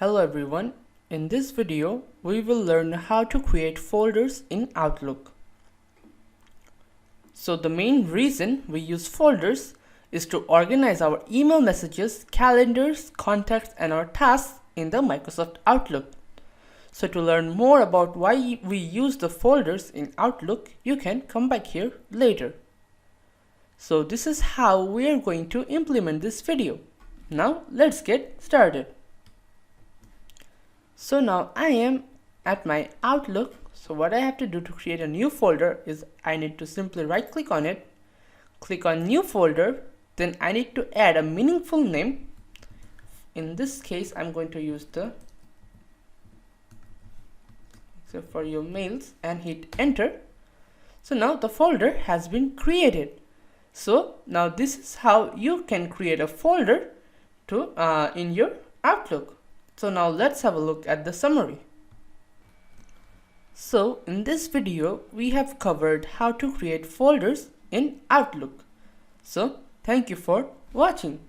Hello everyone, in this video we will learn how to create folders in Outlook. So the main reason we use folders is to organize our email messages, calendars, contacts and our tasks in the Microsoft Outlook. So to learn more about why we use the folders in Outlook, you can come back here later. So this is how we are going to implement this video. Now let's get started. So now I am at my Outlook. So what I have to do to create a new folder is I need to simply right click on it, click on new folder, then I need to add a meaningful name. In this case I'm going to use the except for your mails and hit enter. So now the folder has been created. So now this is how you can create a folder to in your Outlook. So now let's have a look at the summary. So in this video we have covered how to create folders in Outlook. So thank you for watching.